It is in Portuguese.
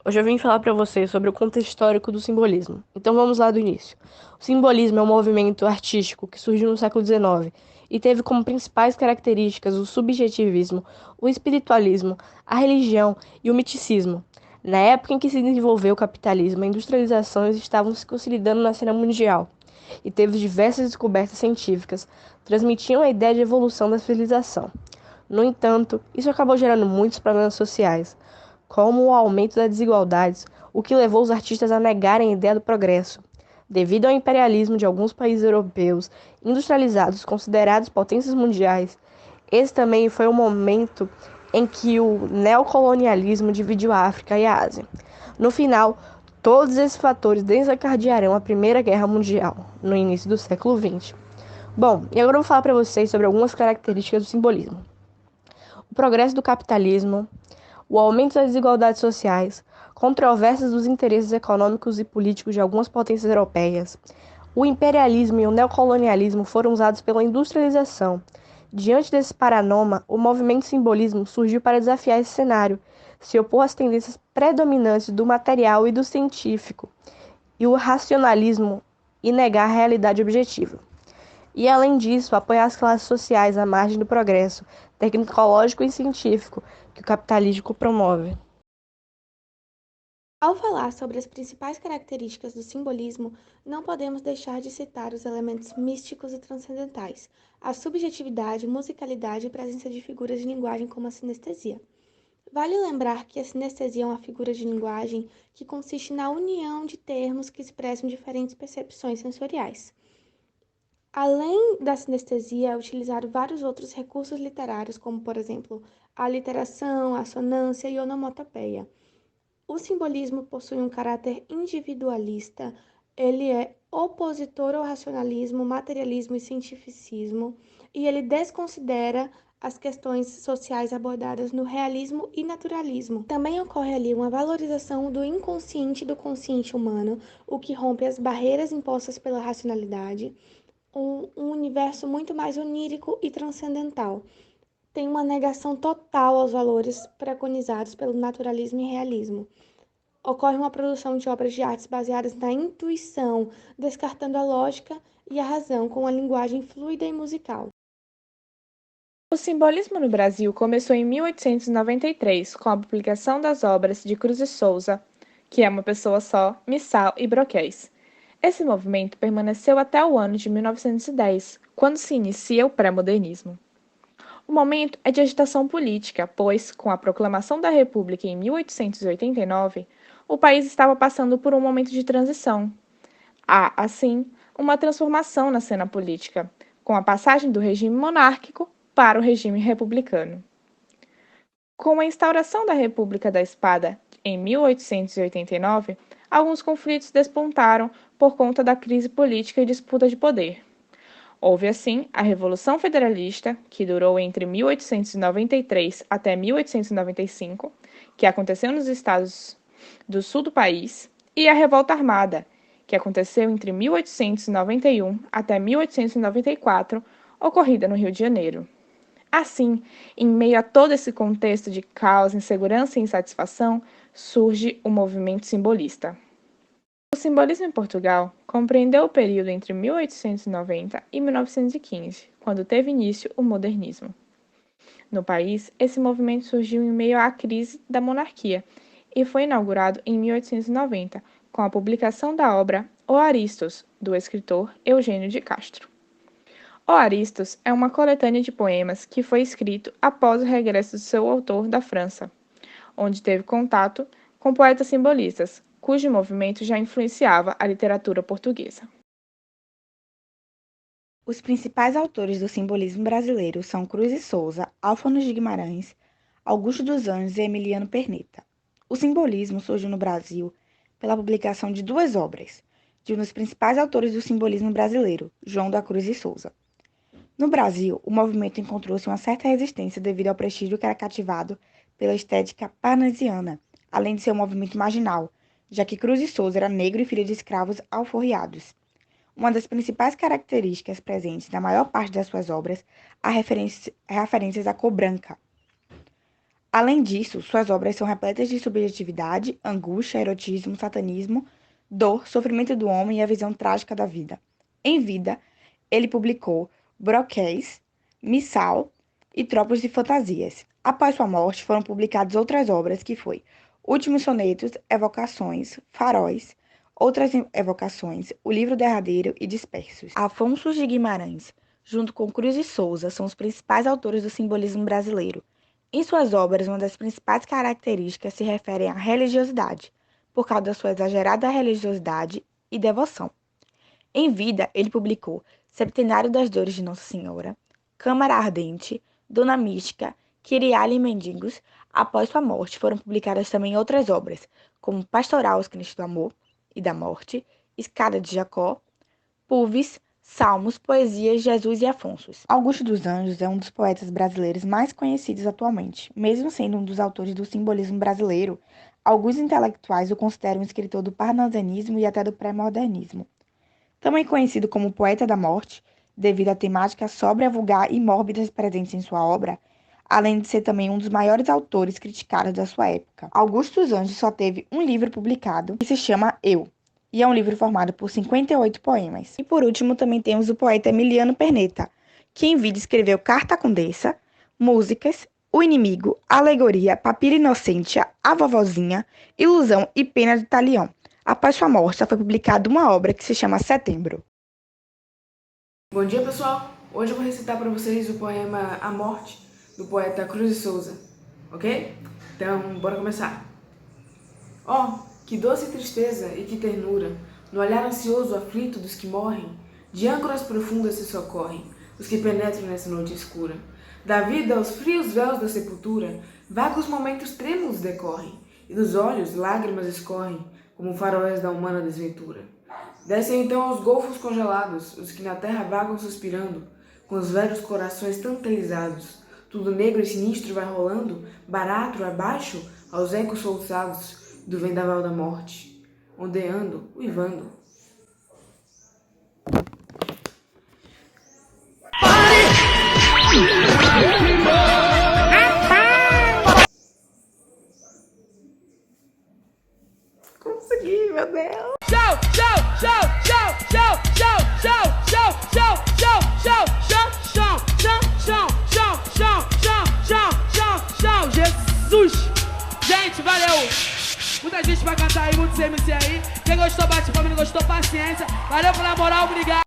Hoje eu vim falar para vocês sobre o contexto histórico do simbolismo. Então vamos lá do início. O simbolismo é um movimento artístico que surgiu no século XIX e teve como principais características o subjetivismo, o espiritualismo, a religião e o miticismo. Na época em que se desenvolveu o capitalismo, a industrialização estavam se consolidando na cena mundial e teve diversas descobertas científicas, transmitiam a ideia de evolução da civilização. No entanto, isso acabou gerando muitos problemas sociais, como o aumento das desigualdades, o que levou os artistas a negarem a ideia do progresso. Devido ao imperialismo de alguns países europeus industrializados considerados potências mundiais, esse também foi o momento em que o neocolonialismo dividiu a África e a Ásia. No final, todos esses fatores desencadearão a Primeira Guerra Mundial, no início do século XX. Bom, e agora eu vou falar para vocês sobre algumas características do simbolismo. O progresso do capitalismo, o aumento das desigualdades sociais, controvérsias dos interesses econômicos e políticos de algumas potências europeias, o imperialismo e o neocolonialismo foram usados pela industrialização. Diante desse panorama, o movimento simbolismo surgiu para desafiar esse cenário, se opor às tendências predominantes do material e do científico, e o racionalismo e negar a realidade objetiva. E, além disso, apoiar as classes sociais à margem do progresso tecnológico e científico que o capitalismo promove. Ao falar sobre as principais características do simbolismo, não podemos deixar de citar os elementos místicos e transcendentais, a subjetividade, musicalidade e presença de figuras de linguagem como a sinestesia. Vale lembrar que a sinestesia é uma figura de linguagem que consiste na união de termos que expressam diferentes percepções sensoriais. Além da sinestesia, é utilizado vários outros recursos literários, como, por exemplo, a aliteração, a assonância e onomatopeia. O simbolismo possui um caráter individualista, ele é opositor ao racionalismo, materialismo e cientificismo, e ele desconsidera as questões sociais abordadas no realismo e naturalismo. Também ocorre ali uma valorização do inconsciente e do consciente humano, o que rompe as barreiras impostas pela racionalidade, um universo muito mais onírico e transcendental. Tem uma negação total aos valores preconizados pelo naturalismo e realismo. Ocorre uma produção de obras de artes baseadas na intuição, descartando a lógica e a razão com uma linguagem fluida e musical. O simbolismo no Brasil começou em 1893, com a publicação das obras de Cruz e Souza, que é uma pessoa só, Missal e Broquéis. Esse movimento permaneceu até o ano de 1910, quando se inicia o pré-modernismo. O momento é de agitação política, pois, com a proclamação da República em 1889, o país estava passando por um momento de transição. Há, assim, uma transformação na cena política, com a passagem do regime monárquico para o regime republicano. Com a instauração da República da Espada em 1889, alguns conflitos despontaram por conta da crise política e disputa de poder. Houve, assim, a Revolução Federalista, que durou entre 1893 até 1895, que aconteceu nos estados do sul do país, e a Revolta Armada, que aconteceu entre 1891 até 1894, ocorrida no Rio de Janeiro. Assim, em meio a todo esse contexto de caos, insegurança e insatisfação, surge o movimento simbolista. O simbolismo em Portugal compreendeu o período entre 1890 e 1915, quando teve início o modernismo. No país, esse movimento surgiu em meio à crise da monarquia e foi inaugurado em 1890, com a publicação da obra O Aristos, do escritor Eugênio de Castro. O Aristos é uma coletânea de poemas que foi escrito após o regresso do seu autor da França, onde teve contato com poetas simbolistas, cujo movimento já influenciava a literatura portuguesa. Os principais autores do simbolismo brasileiro são Cruz e Souza, Álvares de Guimarães, Augusto dos Anjos e Emiliano Perneta. O simbolismo surgiu no Brasil pela publicação de duas obras, de um dos principais autores do simbolismo brasileiro, João da Cruz e Souza. No Brasil, o movimento encontrou-se uma certa resistência devido ao prestígio que era cativado pela estética parnasiana, além de ser um movimento marginal, já que Cruz e Souza era negro e filho de escravos alforriados. Uma das principais características presentes na maior parte das suas obras há referências à cor branca. Além disso, suas obras são repletas de subjetividade, angústia, erotismo, satanismo, dor, sofrimento do homem e a visão trágica da vida. Em vida, ele publicou Broquéis, Missal e Tropos de Fantasias. Após sua morte, foram publicadas outras obras que foi Últimos Sonetos, Evocações, Faróis, Outras Evocações, O Livro Derradeiro e Dispersos. Afonso de Guimarães, junto com Cruz de Souza, são os principais autores do simbolismo brasileiro. Em suas obras, uma das principais características se referem à religiosidade, por causa da sua exagerada religiosidade e devoção. Em vida, ele publicou Septenário das Dores de Nossa Senhora, Câmara Ardente, Dona Mística, Kyriale e Mendigos. Após sua morte, foram publicadas também outras obras, como Pastoral aos Crentes do Amor e da Morte, Escada de Jacó, Pulvis, Salmos, Poesias, Jesus e Afonso. Augusto dos Anjos é um dos poetas brasileiros mais conhecidos atualmente. Mesmo sendo um dos autores do simbolismo brasileiro, alguns intelectuais o consideram um escritor do parnasianismo e até do pré-modernismo. Também conhecido como poeta da morte, devido à temática sóbria, vulgar e mórbida presentes em sua obra, além de ser também um dos maiores autores criticados da sua época. Augusto dos Anjos só teve um livro publicado, que se chama Eu, e é um livro formado por 58 poemas. E por último também temos o poeta Emiliano Perneta, que em vida escreveu Carta à Condessa, Músicas, O Inimigo, Alegoria, Papiro Inocente, A Vovozinha, Ilusão e Pena de Talião. Após sua morte, só foi publicada uma obra que se chama Setembro. Bom dia, pessoal! Hoje eu vou recitar para vocês o poema A Morte, do poeta Cruz de Souza, ok? Então, bora começar! Oh, que doce tristeza e que ternura, no olhar ansioso aflito dos que morrem, de âncoras profundas se socorrem, os que penetram nessa noite escura. Da vida aos frios véus da sepultura, vagos momentos trêmulos decorrem, e dos olhos lágrimas escorrem, como faróis da humana desventura. Descem então aos golfos congelados, os que na terra vagam suspirando, com os velhos corações tantalizados. Tudo negro e sinistro vai rolando, barato abaixo, aos ecos soluçados do vendaval da morte, ondeando, uivando. Consegui, meu Deus! Show, show, show, show, show, show, show, show, show, show, show, show, show, show, show, show, show, show, Jesus! Gente, valeu! Muita gente vai cantar aí, muitos MC aí. Quem gostou, bate palma, não gostou, paciência. Valeu pela moral, obrigado!